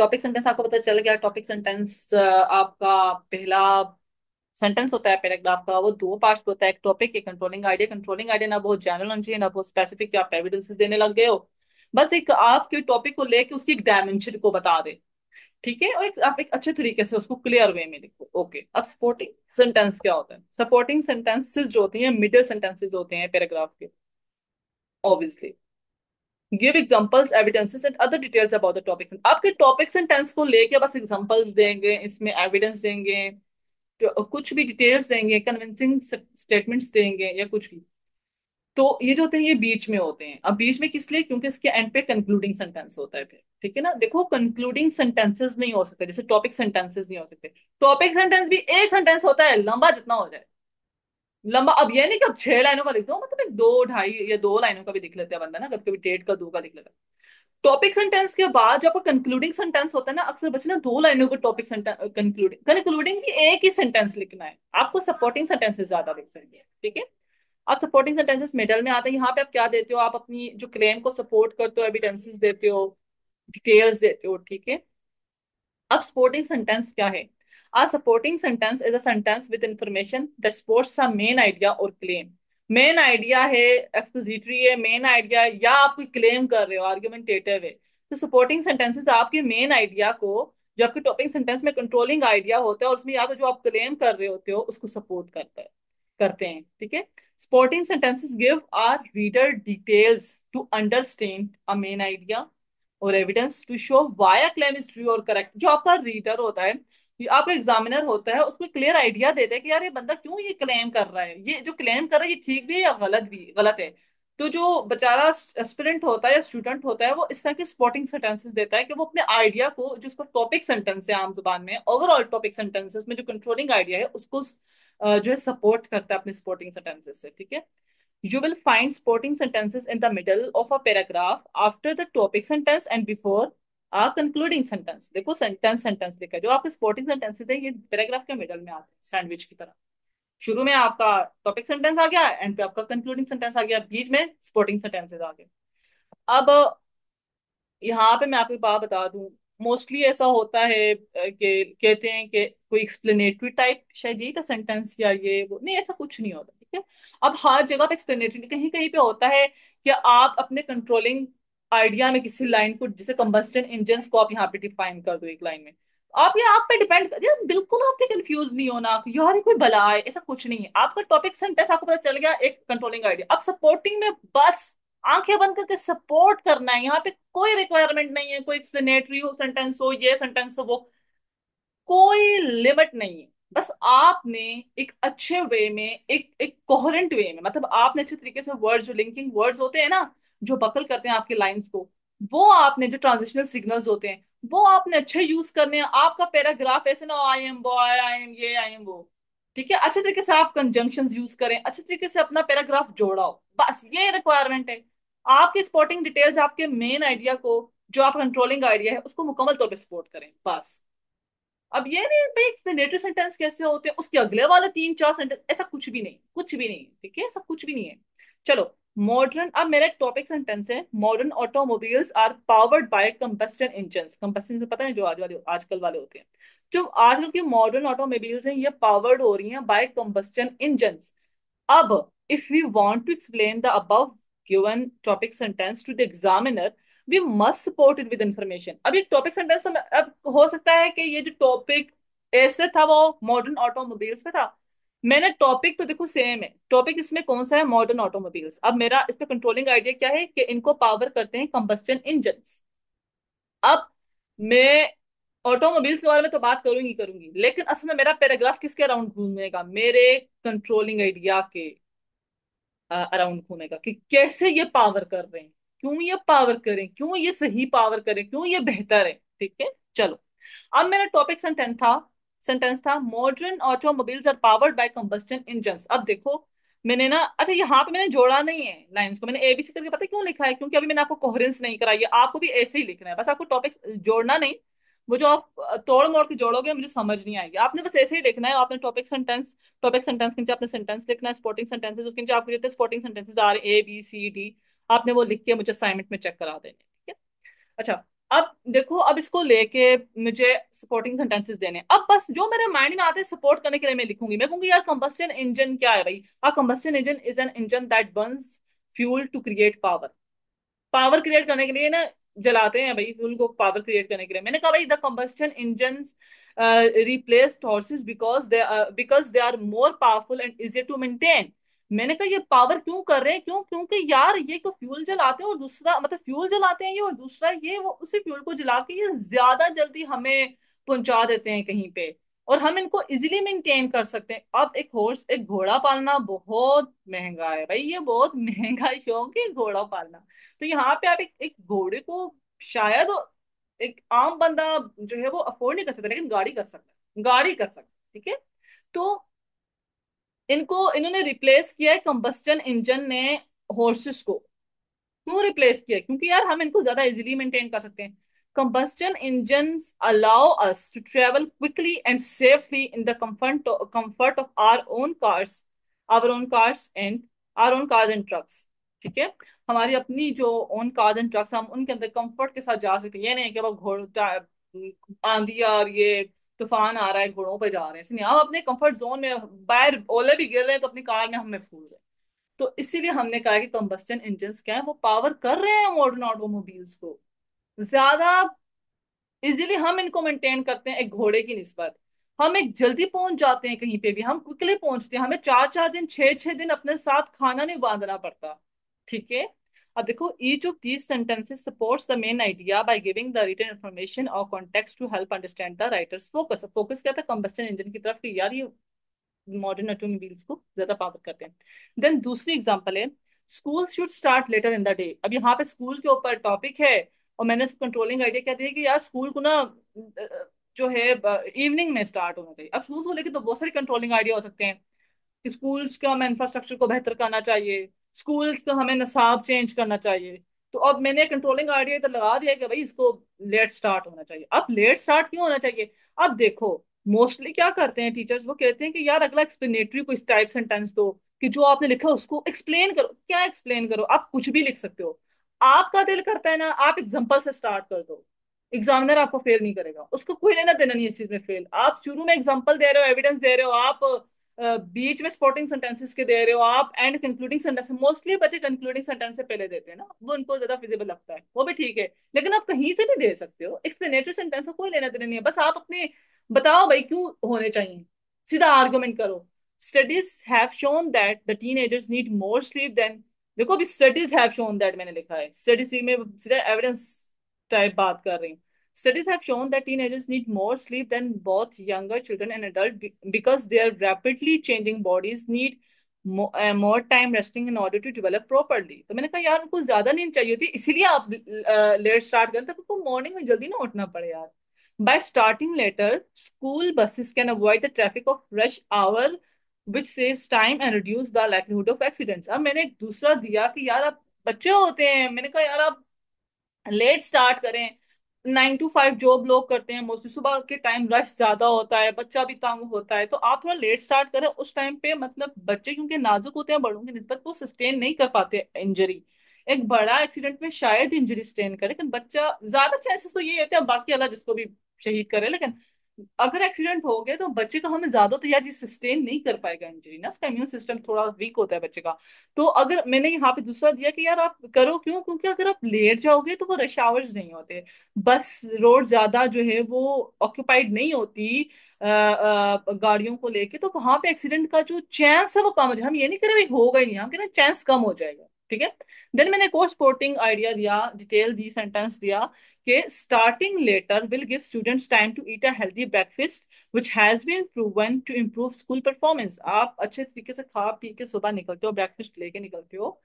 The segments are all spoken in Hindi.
टॉपिक सेंटेंस आपको पता चल गया। टॉपिक सेंटेंस आपका पहला सेंटेंस होता है पैराग्राफ का, वो दो पार्ट्स में होता है, एक टॉपिक, एक कंट्रोलिंग आइडिया। कंट्रोलिंग आइडिया ना बहुत जनरल होना चाहिए ना बहुत स्पेसिफिक कि आप एविडेंसेस देने लग गए हो, बस एक आपके टॉपिक को लेके उसकी एक डायमेंशन को बता दे, ठीक है, और आप एक अच्छे तरीके से उसको क्लियर वे में लिखो। ओके, अब सपोर्टिंग सेंटेंस क्या होता है? सपोर्टिंग सेंटेंसेस जो होती हैं मिडिल सेंटेंसेस होते हैं पैराग्राफ के, obviously. Give examples, evidences and other details about the topics. आपके टॉपिक सेंटेंस को लेके बस एग्जांपल्स देंगे, इसमें एविडेंस देंगे, तो कुछ भी डिटेल्स देंगे, कन्विंसिंग स्टेटमेंट्स देंगे या कुछ भी, तो ये जो होते हैं ये बीच में होते हैं। अब बीच में किस लिए? क्योंकि इसके एंड पे कंक्लूडिंग सेंटेंस होता है फिर, ठीक है ना। देखो, कंक्लूडिंग सेंटेंसेस नहीं हो सकते, जैसे टॉपिक सेंटेंसेस नहीं हो सकते। टॉपिक सेंटेंस भी एक सेंटेंस होता है, लंबा जितना हो जाए, लंबा। अब ये नहीं कि अब 6 लाइनों का लिख दो, मतलब एक दो ढाई या 2 लाइनों का भी लिख लेते हैं बंदा ना, कभी कभी 1.5 का 2 का लिख लेता है। टॉपिक सेंटेंस के बाद जो आपका कंक्लूडिंग सेंटेंस होता है ना, अक्सर बच्चे ना 2 लाइनों का टॉपिक सेंटेंस, कंक्लूडिंग कंक्लूडिंग भी एक ही सेंटेंस लिखना है, आपको सपोर्टिंग सेंटेंसेस ज्यादा लिख सकते हैं, ठीक है। अब सपोर्टिंग सेंटेंसेस मिडल में आते हैं। यहाँ पे आप क्या देते हो? आप अपनी जो क्लेम को सपोर्ट करते हो, एविडेंसेस देते हो, डिटेल्स देते हो, ठीक है। अब सपोर्टिंग सेंटेंस क्या है? Uh supporting sentence is a sentence with information that supports a main idea और क्लेम। मेन आइडिया है, एक्सपोजिटरी है, मेन आइडिया, या आप कोई क्लेम कर रहे हो, आर्गुमेंटेटिव है। तो सपोर्टिंग सेंटेंसेस आपके मेन आइडिया को, जो आपके टॉपिक सेंटेंस में कंट्रोलिंग आइडिया होता है और उसमें या तो जो आप क्लेम कर रहे होते हो उसको सपोर्ट करता है, करते हैं, ठीक है। Supporting sentences give our reader details to understand a main idea और evidence to show why a claim is true और करेक्ट। जो आपका रीडर होता है, ये आपका एग्जामिनर होता है, उसको क्लियर आइडिया देता है कि यार ये बंदा क्यों ये क्लेम कर रहा है, ये जो क्लेम कर रहा है ये ठीक भी है या गलत भी गलत है। तो जो बेचारा एस्पिरेंट होता है या स्टूडेंट होता है, वो इस तरह के स्पॉटिंग सेंटेंसेस देता है कि वो अपने आइडिया को, जो उसका टॉपिक सेंटेंस है आम जुबान में, ओवरऑल टॉपिक सेंटेंसेस में जो कंट्रोलिंग आइडिया है उसको जो है सपोर्ट करता है अपने स्पॉटिंग सेंटेंसेस से, ठीक है। You will find supporting sentences in the middle of a paragraph after the topic sentence and before a concluding sentence। देखो, सेंटेंस सेंटेंस लिखा है, जो आपके supporting sentences है ये पैराग्राफ के मिडल में आते हैं, सैंडविच की तरह। शुरू में आपका टॉपिक सेंटेंस आ गया, एंड पे आपका कंक्लूडिंग सेंटेंस आ गया, बीच में सपोर्टिंग सेंटेंसेस आ गए। अब यहाँ पे मैं आपको एक बात बता दूं, मोस्टली ऐसा होता है कि कहते हैं कि कोई एक्सप्लेनेटरी टाइप, शायद यही था सेंटेंस या ये वो, नहीं, ऐसा कुछ नहीं होता, ठीक है। अब हर जगह पे एक्सप्लेनेटरी कहीं कहीं पे होता है कि आप अपने कंट्रोलिंग आइडिया में किसी लाइन को, जैसे कंबस्टन इंजन को आप यहाँ पे डिफाइन कर दो एक लाइन में, आप ये आप पे डिपेंड कर यार, बिल्कुल आपके कंफ्यूज नहीं होना कि यार ये कोई भला है, ऐसा कुछ नहीं है। आपका टॉपिक सेंटेंस आपको पता चल गया, एक कंट्रोलिंग आइडिया। अब सपोर्टिंग में बस आंखें बंद करके सपोर्ट करना है, यहाँ पे कोई रिक्वायरमेंट नहीं है कोई एक्सप्लेनेटरी हो सेंटेंस हो, ये सेंटेंस हो वो, कोई लिमिट नहीं है। बस आपने एक अच्छे वे में, एक एक कोहेरेंट वे में, मतलब आपने अच्छे तरीके से वर्ड्स, जो लिंकिंग वर्ड्स होते हैं ना, जो बकल करते हैं आपके लाइंस को, वो आपने, जो ट्रांजिशनल सिग्नल्स होते हैं वो आपने अच्छे यूज करने हैं। आपका पैराग्राफ ऐसे ना, I am boy, I am ये, आई एम वो, ठीक है। अच्छे तरीके से आप कंजंक्शंस यूज करें, अच्छे तरीके से अपना पैराग्राफ जोड़ाओ, बस ये रिक्वायरमेंट है। आपकी स्पोर्टिंग डिटेल्स आपके मेन आइडिया को, जो आप कंट्रोलिंग आइडिया है उसको मुकम्मल तौर पे सपोर्ट करें, बस। अब ये नहीं भाई एक्सप्लेनेटरी सेंटेंस कैसे होते हैं, उसके अगले वाले 3 4 सेंटेंस, ऐसा कुछ भी नहीं, कुछ भी नहीं, ठीक है, ऐसा कुछ भी नहीं है। चलो, मॉडर्न, अब मेरा टॉपिक सेंटेंस है, modern automobiles are powered by combustion engines. Combustion से पता है, जो आजकल वाले होते हैं, जो आजकल की मॉडर्न ऑटोमोबाइल्स हैं, ये पावर्ड हो रही हैं बाय कंबस्टन इंजन्स। अब if we want to explain the above given topic sentence to the examiner, we must support it with information। अब ये टॉपिक सेंटेंस, अब हो सकता है कि ये जो टॉपिक ऐसे था वो मॉडर्न ऑटोमोबाइल्स पे था। मैंने टॉपिक तो देखो सेम है, टॉपिक इसमें कौन सा है? Modern automobiles. अब मेरा इस पे कंट्रोलिंग आइडिया क्या है कि इनको पावर करते हैं कंबस्टन इंजन्स। अब मैं ऑटोमोबाइल्स के बारे में तो बात करूंगी करूंगी, लेकिन असल में मेरा पैराग्राफ किसके अराउंड घूमेगा? मेरे कंट्रोलिंग आइडिया के अराउंड घूमेगा, कि कैसे ये पावर कर रहे हैं, क्यों ये पावर करें, क्यों ये सही पावर करें, क्यों ये बेहतर है, ठीक है। चलो, अब मेरा टॉपिक सेंटेंस था modern automobiles are powered by combustion engines. अब देखो, मैंने ना, अच्छा यहाँ पे मैंने जोड़ा नहीं है लाइंस को, मैंने एबीसी करके, पता है क्यों लिखा है? क्योंकि अभी मैंने आपको कोहेरेंस नहीं कराई है, आपको भी ऐसे ही लिखना है, बस आपको टॉपिक जोड़ना नहीं। वो जो आप तोड़ मोड़ के जोड़ोगे मुझे समझ नहीं आएगी, आपने बस ऐसे ही लिखना है। आपने टॉपिक सेंटेंस के नीचे आपने सेंटेंस लिखना है, स्पोर्टिंग सेंटेंसेस उसके नीचे आपको जितने स्पोर्टिंग सेंटेंसेस आ रहे हैं, ए बी सी डी, आपने वो लिख के मुझे असाइनमेंट में चेक करा देने, ठीक है। अच्छा, अब देखो, अब इसको लेके मुझे सपोर्टिंग सेंटेंसेस देने हैं। अब बस जो मेरे माइंड में आते हैं सपोर्ट करने के लिए मैं लिखूंगी। मैं कहूंगी यार कंबस्टन इंजन क्या है भाई। A combustion engine is an engine that burns fuel to create power. Power create करने के लिए ना जलाते हैं भाई फ्यूल को, पावर क्रिएट करने के लिए। मैंने कहा भाई the combustion engine replaced horses because they are more powerful and easier to maintain. मैंने कहा ये पावर क्यों कर रहे हैं, क्यों, क्योंकि यार ये तो फ्यूल जलाते हैं और दूसरा मतलब फ्यूल जलाते हैं ये, और दूसरा ये वो उसी फ्यूल को जला के ये ज्यादा जल्दी हमें पहुंचा देते हैं कहीं पे, और हम इनको इजीली मेंटेन कर सकते हैं। अब एक हॉर्स, एक घोड़ा पालना बहुत महंगा है भाई, ये बहुत महंगा शौक है घोड़ा पालना। तो यहाँ पे आप एक घोड़े को शायद एक आम बंदा जो है वो अफोर्ड नहीं कर सकता, लेकिन गाड़ी कर सकता है, गाड़ी कर सकता है, ठीक है। तो इनको इन्होंने रिप्लेस किया है कंबस्टन इंजन ने हॉर्सेस को। क्यों रिप्लेस किया? क्योंकि यार हम इनको ज्यादा इजीली मेंटेन कर सकते हैं। Combustion engines allow us to travel quickly and safely in the comfort of our own cars and trucks. ठीक है, हमारी अपनी जो ओन कार्स एंड ट्रक्स, हम उनके अंदर कंफर्ट के साथ जा सकते हैं। ये नहीं है कि अब आंधी और ये तूफान आ रहा है घोड़ों पे जा रहे हैं, ऐसे नहीं। हम अपने कंफर्ट जोन में, बाहर ओले भी गिर रहे हैं तो अपनी कार में हम महफूज है। तो इसीलिए हमने कहा कि कंबस्टन इंजन्स क्या है, वो पावर कर रहे हैं मॉडर्न ऑटोमोबाइल्स को ज्यादा इजीली। हम इनको मेंटेन करते हैं एक घोड़े की निस्बत। हम एक जल्दी पहुंच जाते हैं कहीं पे भी, हम क्विकली पहुंचते हैं, हमें 4 4 दिन 6 6 दिन अपने साथ खाना नहीं बांधना पड़ता। ठीक है। अब देखो, each of these sentences supports the main idea by giving the written information और context to help understand the writer's focus. Focus क्या था कंबस्टन इंजन की तरफ कि यार ये मॉडर्न ऑटोमोबाइल्स को ज्यादा पावर करते हैं। देन दूसरी एग्जांपल है, school should start later in the day. अब यहाँ पे स्कूल के ऊपर टॉपिक है, और मैंने कंट्रोलिंग आइडिया क्या दिया कि यार स्कूल को ना जो है इवनिंग में स्टार्ट होना चाहिए। अब स्कूल को लेकर तो बहुत सारे कंट्रोलिंग आइडिया हो सकते हैं। स्कूल्स का हमें इंफ्रास्ट्रक्चर को बेहतर करना चाहिए, स्कूल्स का हमें नसाब चेंज करना चाहिए। तो अब मैंने कंट्रोलिंग आइडिया तो लगा दिया कि भाई इसको लेट स्टार्ट होना चाहिए। अब लेट स्टार्ट क्यों होना चाहिए? अब देखो, मोस्टली क्या करते हैं टीचर्स, वो कहते हैं कि यार अगला एक्सप्लेनेटरी को इस टाइप सेंटेंस दो कि जो आपने लिखा उसको एक्सप्लेन करो। क्या एक्सप्लेन करो? आप कुछ भी लिख सकते हो। आपका दिल करता है ना आप एग्जाम्पल से स्टार्ट कर दो, एग्जामिनर आपको फेल नहीं करेगा, उसको कोई लेना देना नहीं है इस चीज में फेल। आप शुरू में एग्जाम्पल दे रहे हो, एविडेंस दे रहे हो, आप बीच में स्पोर्टिंग सेंटेंसेस के दे रहे हो, आप एंड कंक्लूडिंग सेंटेंस। मोस्टली बच्चे कंक्लूडिंग सेंटेंस से पहले देते हैं ना, वो उनको ज्यादा फिजिबल लगता है, वो भी ठीक है। लेकिन आप कहीं से भी दे सकते हो, एक्सप्लेनेटरी सेंटेंस को कोई लेना देना नहीं है। बस आप अपने बताओ भाई क्यों होने चाहिए, सीधा आर्गुमेंट करो। Studies have shown that the teenagers need more sleep than. देखो अभी स्टडीज हैव शोन दैट मैंने लिखा है, स्टडीज में सीधा एविडेंस टाइप बात कर रही हूँ। Studies have shown that teenagers need more sleep than both younger children and adults because their rapidly changing bodies need more time resting in order to develop properly। तो मैंने कहा यार उनको ज्यादा नींद चाहिए होती है, इसीलिए आप लेट स्टार्ट करें ताकि उनको मॉर्निंग में जल्दी ना उठना पड़े यार। By starting later, school buses can avoid the traffic of rush hour, which saves time and reduce the likelihood of accidents। अब मैंने एक दूसरा दिया कि यार आप बच्चे होते हैं, मैंने कहा यार आप लेट स्टार्ट करें। 9 to 5 जॉब लोग करते हैं, मोस्टली सुबह के टाइम रश ज्यादा होता है, बच्चा भी तंग होता है, तो आप थोड़ा लेट स्टार्ट करें उस टाइम पे। मतलब बच्चे क्योंकि नाजुक होते हैं बड़ों की निस्बत, वो सस्टेन नहीं कर पाते इंजरी। एक बड़ा एक्सीडेंट में शायद इंजरी स्टेन करे, लेकिन बच्चा ज्यादा चांसेस तो ये होते हैं, बाकी अल्लाह जिसको भी शहीद करे। लेकिन अगर एक्सीडेंट हो गया तो बच्चे का हमें ज्यादा तो यार ये सस्टेन नहीं कर पाएगा इंजरी ना, उसका इम्यून सिस्टम थोड़ा वीक होता है बच्चे का। तो अगर मैंने यहाँ पे दूसरा दिया कि यार आप करो क्यों, क्योंकि अगर आप लेट जाओगे तो वो रश आवर्स नहीं होते, बस रोड ज्यादा जो है वो ऑक्यूपाइड नहीं होती गाड़ियों को लेके, तो वहां पे एक्सीडेंट का जो चांस है वो कम हो जाए। हम ये नहीं कह रहे भाई होगा ही नहीं, हम कह रहे चांस कम हो जाएगा। ठीक है। देन मैंने एक और स्पोर्टिंग आइडिया दिया, डिटेल दी, सेंटेंस दिया कि starting later will give students time to eat a healthy breakfast which has been proven to improve school performance। आप अच्छे तरीके से खा पी के सुबह निकलते हो, ब्रेकफास्ट लेके निकलते हो,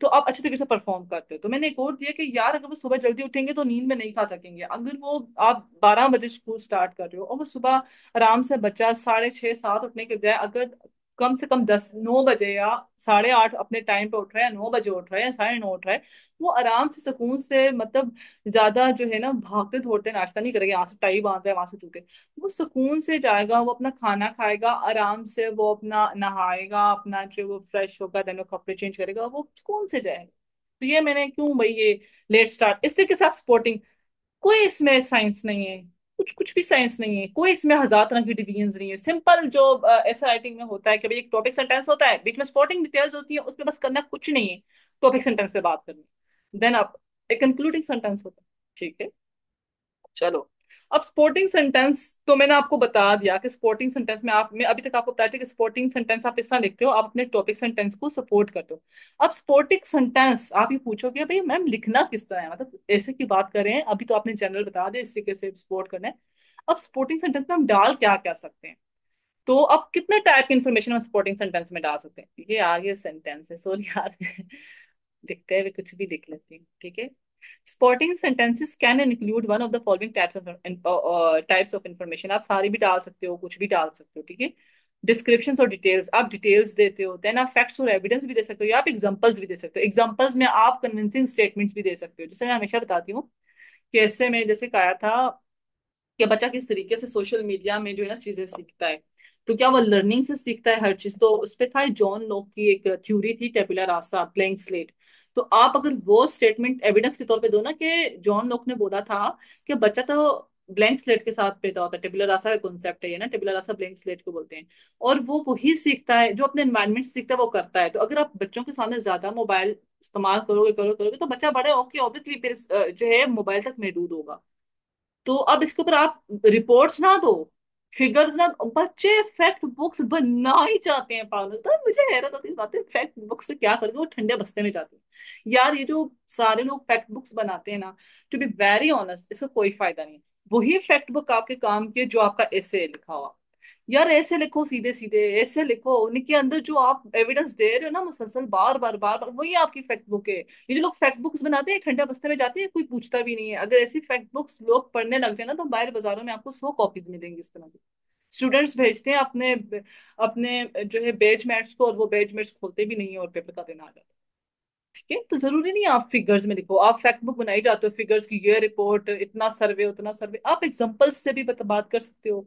तो आप अच्छे तरीके से परफॉर्म करते हो। तो मैंने एक और दिया कि यार अगर वो सुबह जल्दी उठेंगे तो नींद में नहीं खा सकेंगे। अगर वो आप 12 बजे स्कूल स्टार्ट कर रहे हो और वो सुबह आराम से बच्चा 6:30 7 उठने के बजाय अगर कम से कम 10 9 बजे या 8:30 अपने टाइम पे उठ रहा है, 9 बजे उठ रहा है या 9:30 उठ रहा है, वो आराम से सुकून से, मतलब ज्यादा जो है ना भागते दौड़ते नाश्ता नहीं करेगा, यहाँ से टाई बांध रहे हैं वहां से जूते, वो सुकून से जाएगा, वो अपना खाना खाएगा आराम से, वो अपना नहाएगा, अपना जो वो फ्रेश होगा, देन वो कपड़े चेंज करेगा, वो सुकून से जाएगा। तो ये मैंने क्यों भाई ये लेट स्टार्ट इस तरीके से आप सपोर्टिंग कोई इसमें साइंस नहीं है, कुछ कुछ भी साइंस नहीं है, कोई इसमें हजार तरह की डिवीजन नहीं है। सिंपल जो ऐसा राइटिंग में होता है कि भाई एक टॉपिक सेंटेंस होता है, बीच में स्पॉटिंग डिटेल्स होती है, उसमें बस करना कुछ नहीं है, टॉपिक सेंटेंस पे बात करनी, देन आप एक कंक्लूडिंग सेंटेंस होता है। ठीक है, चलो। अब स्पोर्टिंग सेंटेंस तो मैंने आपको बता दिया कि स्पोर्टिंग सेंटेंस में आप, मैं अभी तक आपको बताया था कि स्पोर्टिंग सेंटेंस आप इस तरह लिखते हो, आप अपने टॉपिक सेंटेंस को सपोर्ट करते हो। अब स्पोर्टिंग सेंटेंस आप ये पूछोगे भाई मैम लिखना किस तरह है, मतलब ऐसे की बात करें, अभी तो आपने जनरल बता दिया इस तरीके से सपोर्ट करना है। अब स्पोर्टिंग सेंटेंस में हम डाल क्या क्या सकते हैं, तो अब कितने टाइप की इंफॉर्मेशन हम सपोर्टिंग सेंटेंस में डाल सकते हैं, ये आगे सेंटेंस है, सॉरी यार दिखते हुए कुछ भी दिख लेती हूँ, ठीक है। Spotting sentences can include one of the following types of information, आप सारी भी डाल सकते हो, कुछ भी डाल सकते हो, ठीक है। डिस्क्रिप्शंस और डिटेल्स, आप डिटेल्स देते हो, देन आप फैक्ट्स और एविडेंस भी दे सकते हो, या आप एग्जांपल्स भी दे सकते हो। एग्जांपल्स में आप कन्विंसिंग स्टेटमेंट्स भी दे सकते हो, जैसे मैं हमेशा बताती हूँ कि ऐसे में जैसे कहा था कि बच्चा किस तरीके से सोशल मीडिया में जो है ना चीजें सीखता है, तो क्या वो लर्निंग से सीखता है हर चीज, तो उस पे था जॉन लॉक की एक थ्योरी थी, टेबुला रासा, ब्लैंक स्लेट। तो आप अगर वो स्टेटमेंट एविडेंस के तौर पे दो ना कि जॉन लॉक ने बोला था कि बच्चा तो ब्लैंक स्लेट के साथ पैदा होता है, टेबुला रासा का कॉन्सेप्ट है ये ना, टेबुला रासा ब्लैंक स्लेट को बोलते हैं, और वो वही सीखता है जो अपने एनवायरनमेंट से सीखता है वो करता है। तो अगर आप बच्चों के सामने ज्यादा मोबाइल इस्तेमाल करोगे तो बच्चा बड़े ओके ऑब्वियसली जो है मोबाइल तक महदूद होगा। तो अब इसके ऊपर आप रिपोर्ट्स ना दो, फिगर्स ना दो, बच्चे फैक्ट बुक्स बनना ही चाहते हैं पागल। तो मुझे हैरत होती है इस बात पे, फैक्ट बुक्स से क्या करोगे, वो ठंडे बस्ते में जाते हैं यार। ये जो सारे लोग फैक्ट बुक्स बनाते हैं ना, टू बी वेरी ऑनेस्ट इसका कोई फायदा नहीं है। वही फैक्ट बुक आपके काम के जो आपका ऐसे लिखा हुआ, यार ऐसे लिखो, सीधे सीधे ऐसे लिखो, उनके अंदर जो आप एविडेंस दे रहे हो ना मुसलसल बार बार बार बार, वही आपकी फैक्ट बुक है। ये जो लोग फैक्ट बुक्स बनाते हैं ठंडे बस्ते में जाते हैं, कोई पूछता भी नहीं है। अगर ऐसी फैक्ट बुक्स लोग पढ़ने लग जाए ना, तो बाहर बाजारों में आपको 100 कॉपीज मिलेंगी इस तरह की। स्टूडेंट्स भेजते हैं अपने अपने जो है बेंचमेट्स को, और वो बेंचमेट्स खोलते भी नहीं है और पेपर का दिन आ जाता है। ठीक है, तो जरूरी नहीं है आप फिगर्स में लिखो, आप फैक्ट बुक बनाई जाते हो फिगर्स की, ये रिपोर्ट इतना सर्वे उतना सर्वे, आप एग्जांपल्स से भी बात कर सकते हो,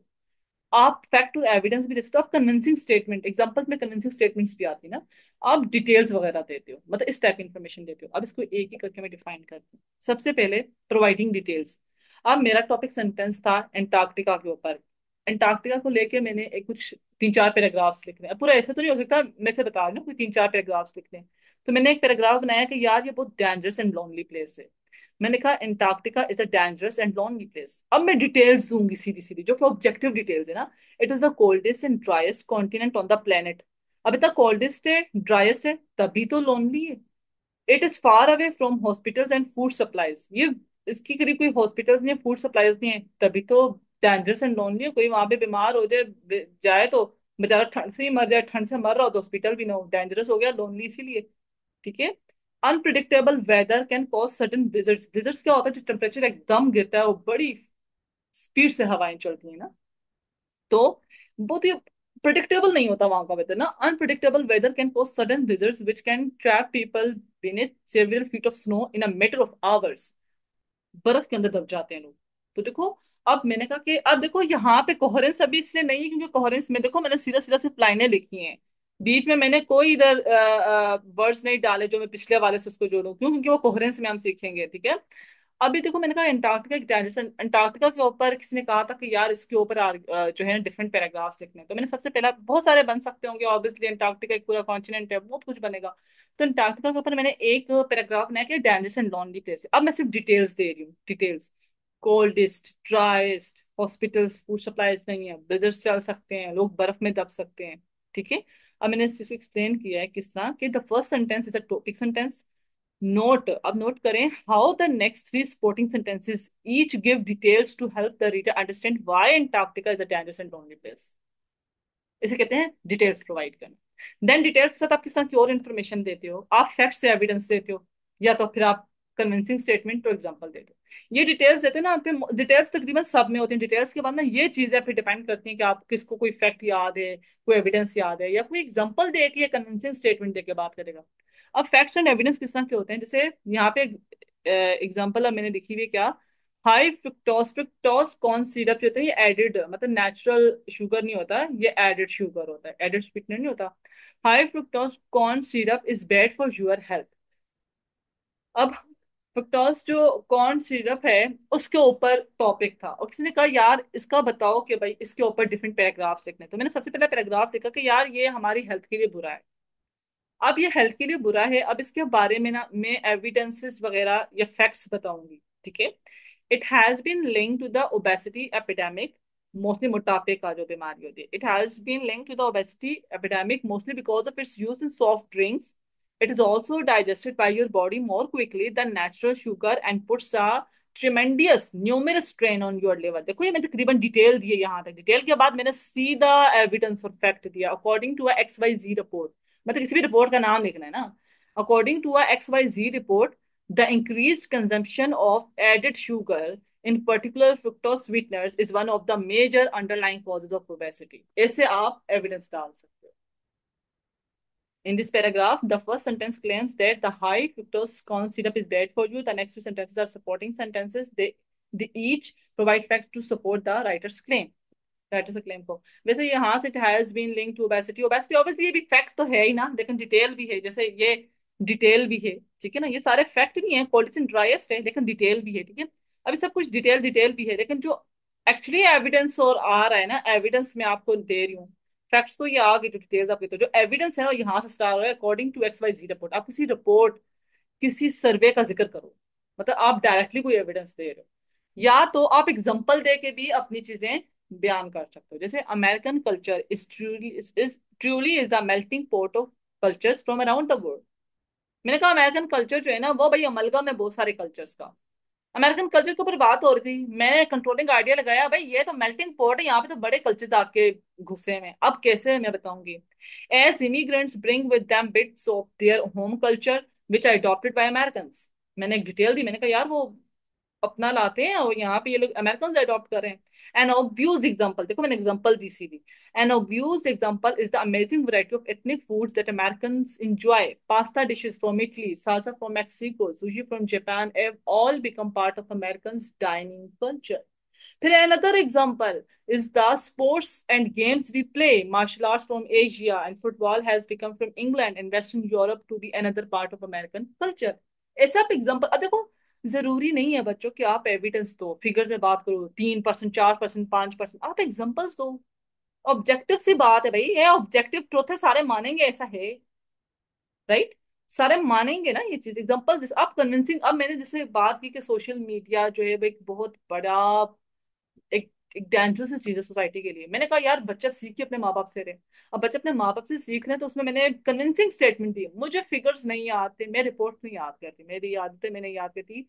आप फैक्ट और एविडेंस भी दे सकते हो, आप कन्विंसिंग स्टेटमेंट, एग्जांपल्स में कन्विंसिंग स्टेटमेंट्स भी आती है ना, आप डिटेल्स वगैरह देते हो, मतलब इस टाइप की इंफॉर्मेशन देते हो। अब इसको एक एक करके मैं डिफाइन करती हूँ। सबसे पहले प्रोवाइडिंग डिटेल्स। अब मेरा टॉपिक सेंटेंस था एंटार्क्टिका के ऊपर, एंटार्क्टिका को लेके मैंने एक कुछ 3-4 पैराग्राफ्स लिखने हैं, पूरा ऐसा तो नहीं हो सकता मैं से बता रही हूँ कोई 3-4 पैराग्राफ्स लिखने हैं। तो मैंने एक पैराग्राफ बनाया कि यार ये बहुत डेंजरस एंड लोनली प्लेस है। मैंने कहा Antarctica is a dangerous and lonely place. अब मैं डिटेल्स दूंगी सीधी सीधी, जो कि ऑब्जेक्टिव डिटेल्स है ना। It is the coldest and driest continent on the planet. अब इतना कोल्डेस्ट है, ड्राइएस्ट है, तभी तो लोनली है। It is far away from hospitals and food supplies, ये इसके करीब कोई हॉस्पिटल्स नहीं है, फूड सप्लाईज नहीं है, तभी तो डेंजरस एंड लोनली है। कोई वहां पे बीमार हो जाए जाए तो बेचारा ठंड से ही मर जाए, ठंड से मर रहा हो तो हॉस्पिटल भी ना हो, डेंजरस हो गया, लोनली इसीलिए। ठीक है। Unpredictable weather can cause sudden blizzards। blizzards क्या होता है, जो टेम्परेचर एकदम गिरता है, वो बड़ी स्पीड से हवाएं चलती है ना, तो बहुत ही प्रिडिक्टेबल नहीं होता वहां का वेदर ना। Unpredictable weather can cause sudden blizzards which can trap people beneath several feet of snow in a matter of hours। बर्फ के अंदर दब जाते हैं लोग। तो देखो, अब मैंने कहा कि अब देखो यहाँ पे कोहेरेंस अभी इसलिए नहीं है क्योंकि कोहेरेंस में देखो मैंने सीधा सीधा सिर्फ लाइनें लिखी हैं, बीच में मैंने कोई इधर वर्ड्स नहीं डाले जो मैं पिछले वाले से उसको जोड़ूं, क्यों, क्योंकि वो कोहेरेंस में हम सीखेंगे, ठीक है। अभी देखो मैंने कहा अंटार्कटिका एक डायरेक्शन, अंटार्कटिका के ऊपर किसी ने कहा था कि यार इसके ऊपर जो है डिफरेंट पैराग्राफ्स लिखने हैं। तो मैंने सबसे पहला, बहुत सारे बन सकते होंगे ऑब्वियसली, अंटार्कटिका एक पूरा कॉन्टिनेंट है, बहुत कुछ बनेगा। तो अंटार्कटिका के ऊपर मैंने एक पैराग्राफ बनाया कि डेंजरस एंड लॉनली प्लेस है। अब मैं सिर्फ डिटेल्स दे रही हूँ, details, coldest, driest, hospitals, food supplies नहीं है, ब्लिजर्ड्स चल सकते हैं, लोग बर्फ में दब सकते हैं। ठीक है। अब मैंने इस चीज को एक्सप्लेन किया है किस तरह कि the first sentence is a topic sentence. Note, अब नोट करें, how the next three supporting sentences each give details to help the reader understand why Antarctica is a dangerous and lonely place. इसे कहते हैं डिटेल्स प्रोवाइड करना। देन डिटेल्स के साथ आप किस तरह की और इन्फॉर्मेशन देते हो, आप फैक्ट से एविडेंस देते हो, या तो फिर आप कन्विंसिंग स्टेटमेंट तो एग्जांपल देते हो। ये डिटेल्स देते हो ना, आप पे डिटेल्स तकरीबन सब में होती हैं। डिटेल्स के बाद ना ये चीजें फिर डिपेंड करती हैं कि आप किसको कोई फैक्ट याद है, कोई एविडेंस याद है, या कोई एग्जांपल दे के या कन्विंसिंग स्टेटमेंट दे के बात करेगा। अब फैक्ट्स एंड एविडेंस किस तरह के होते हैं, जैसे यहाँ पे एग्जाम्पल अब मैंने लिखी हुई है, क्या, high fructose, fructose corn syrup जो होता है ये एडिड, मतलब नेचुरल शुगर नहीं होता, ये एडिड शुगर होता है, एडिड स्वीटनर नहीं होता। High fructose corn syrup is bad for your health. अब फ्रुक्टोज जो कॉर्न सिरप है उसके ऊपर टॉपिक था, और किसी ने कहा यार इसका बताओ कि भाई इसके ऊपर डिफरेंट पैराग्राफ्स लिखने, तो मैंने सबसे पहला पैराग्राफ लिखा कि यार ये हमारी हेल्थ के लिए बुरा है। अब ये हेल्थ के लिए बुरा है, अब इसके बारे में ना मैं एविडेंसेस वगैरह या फैक्ट्स बताऊंगी, ठीक है। It has been linked to the obesity epidemic, mostly मोटापे का जो बीमारी होती है। It has been linked to the obesity epidemic mostly because of its use in soft drinks. It is also digested by your body more quickly than natural sugar and puts a tremendous numerous strain on your liver. देखो ये मैंने तकरीबन डिटेल दी है, यहाँ तक डिटेल के बाद मैंने सीधा एविडेंस और फैक्ट दिया according to X Y Z report. मतलब किसी भी रिपोर्ट का नाम लिखना है ना। According to a XYZ report, the increased consumption of added sugar, in particular fructose sweeteners, is one of the major underlying causes of obesity. ऐसे आप एविडेंस डाल सकते हो। In this paragraph, the first sentence claims that the high fructose corn syrup is bad for you. The next two sentences are supporting sentences. They each provide facts to support the writer's claim। Writer से क्लेम को। वैसे यहाँ से it has been link to obesity, obesity obviously ये भी फैक्ट तो है ही ना, लेकिन डिटेल भी है, जैसे ये डिटेल भी है, ठीक है ना। ये सारे फैक्ट भी हैं, कोल्ड ड्राइएस्ट है लेकिन डिटेल भी है, ठीक है। अभी सब कुछ डिटेल डिटेल भी है, लेकिन जो एक्चुअली एविडेंस और आ रहा है ना, एविडेंस मैं आपको दे रही हूँ। फैक्ट्स तो ये आ गई, जो डिटेल्स आपके, तो जो एविडेंस है ना यहाँ से स्टार्ट हो रहा है according to X Y Z report. आप किसी रिपोर्ट, किसी सर्वे का जिक्र करो, मतलब आप डायरेक्टली कोई एविडेंस दे रहे हो, या तो आप एग्जांपल दे के भी अपनी चीजें बयान कर सकते हो। जैसे American culture is the melting pot of cultures from around the world. मैंने कहा अमेरिकन कल्चर जो है ना वो भाई अमलगम है बहुत सारे कल्चर्स का। अमेरिकन कल्चर के ऊपर बात हो रही थी, मैंने कंट्रोलिंग आइडिया लगाया, भाई ये तो मेल्टिंग पॉट है, यहाँ पे तो बड़े कल्चर आके घुसे हैं। अब कैसे मैं बताऊंगी। As immigrants bring with them bits of their home culture which are adopted by American. मैंने एक डिटेल दी, मैंने कहा यार वो अपना लाते हैं और यहाँ पे ये लोग अमेरिकन अडॉप्ट कर रहे हैं। एन ऑब्वियस एग्जांपल, देखो मैंने एग्जांपल दी सीधी। An obvious example is the amazing variety of ethnic foods that Americans enjoy. Pasta dishes from Italy, salsa from Mexico, sushi from Japan have all become part of Americans' dining culture. फिर another example is the sports and games we play. Martial arts from Asia and football has become from England and Western Europe to be another part of American culture. ऐसा आप एग्जाम्पल, अब देखो जरूरी नहीं है बच्चों कि आप एविडेंस दो, फिगर में बात करो 3%, 4%, 5%, आप एग्जाम्पल्स दो। ऑब्जेक्टिव सी बात है भाई, ये ऑब्जेक्टिव ट्रुथ है, सारे मानेंगे ऐसा है, राइट। सारे मानेंगे ना ये चीज, एग्जाम्पल्स आप कन्विंसिंग। अब मैंने जैसे बात की कि सोशल मीडिया जो है वो एक बहुत बड़ा एक एक डेंजरस चीज है सोसाइटी के लिए। मैंने कहा यार बच्चा सीखे अपने माँ बाप से रहे। अब बच्चे अपने माँ बाप से सीख रहे हैं, तो उसमें मैंने कन्विंसिंग स्टेटमेंट दी। मुझे फिगर्स नहीं आते, मैं रिपोर्ट नहीं याद करती, मेरी आदत है मैं नहीं याद करती।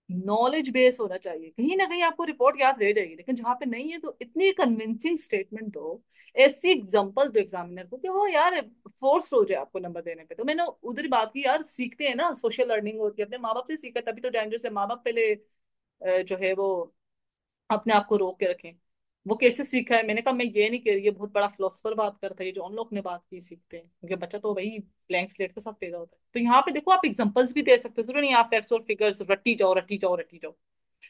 नॉलेज बेस होना चाहिए, कहीं ना कहीं आपको रिपोर्ट याद रह जाएगी, लेकिन जहां पे नहीं है तो इतनी कन्विंसिंग स्टेटमेंट दो, ऐसी एग्जांपल दो एग्जामिनर को कि वो यार फोर्स हो जाए आपको नंबर देने पे। तो मैंने उधर बात की, यार सीखते हैं ना, सोशल लर्निंग होती है, अपने माँ बाप से सीखा, तभी तो डेंजर से माँ बाप पहले जो है वो अपने आप को रोक के रखें। वो कैसे सीखा है, मैंने कहा मैं ये नहीं कह रही, ये बहुत बड़ा फिलोसफर बात करता है, ये जो उन लोग ने बात की सीखते हैं, क्योंकि बच्चा तो वही ब्लैंक स्लेट के साथ पैदा होता है। तो यहाँ पे देखो आप एग्जांपल्स भी दे सकते हो, जरूरी नहीं आप फैक्ट्स और फिगर्स रट्टी जाओ रट्टी जाओ रट्टी जाओ।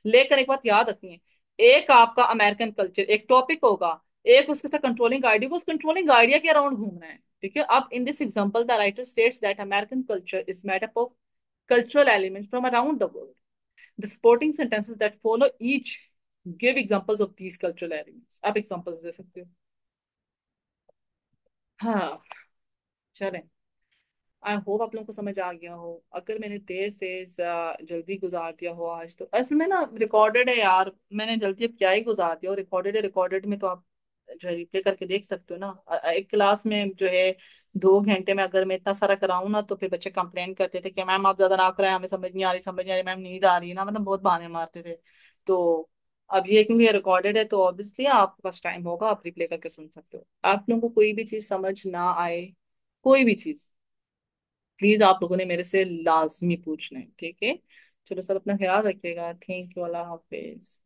लेकिन एक बात याद रखनी है, एक आपका अमेरिकन कल्चर एक टॉपिक होगा, एक उसके साथ कंट्रोलिंग आइडिया को, उस कंट्रोलिंग आइडिया के अराउंड घूमना है, ठीक है। अब in this example the writer states that American culture is made up of cultural elements from around the world. The supporting sentences that follow each give examples of these cultural elements। आप examples दे सकते हो। हाँ, चलें। आई होप आप लोगों को समझ आ गया हो। अगर मैंने तेज तेज जल्दी गुजार दिया हो आज, तो असल में ना रिकॉर्डेड है यार, मैंने जल्दी अब क्या ही गुजार दिया हो। रिकॉर्डेड है, रिकॉर्डेड में तो आप जो है रिप्ले करके देख सकते हो ना। एक क्लास में जो है 2 घंटे में अगर मैं इतना सारा कराऊं ना, तो फिर बच्चे कंप्लेन करते थे कि मैम आप ज्यादा ना कराएं, हमें समझ नहीं आ रही, समझ नहीं आ रही मैम, नींद आ रही है ना, मतलब बहुत बहाने मारते थे। तो अब ये क्योंकि ये रिकॉर्डेड है, तो ऑब्वियसली आपके पास टाइम होगा, आप रिप्ले करके सुन सकते हो। आप लोगों को कोई भी चीज समझ ना आए, कोई भी चीज, प्लीज आप लोगों ने मेरे से लाजमी पूछना है, ठीक है। चलो सब अपना ख्याल रखिएगा। Thank you, Allah Hafiz.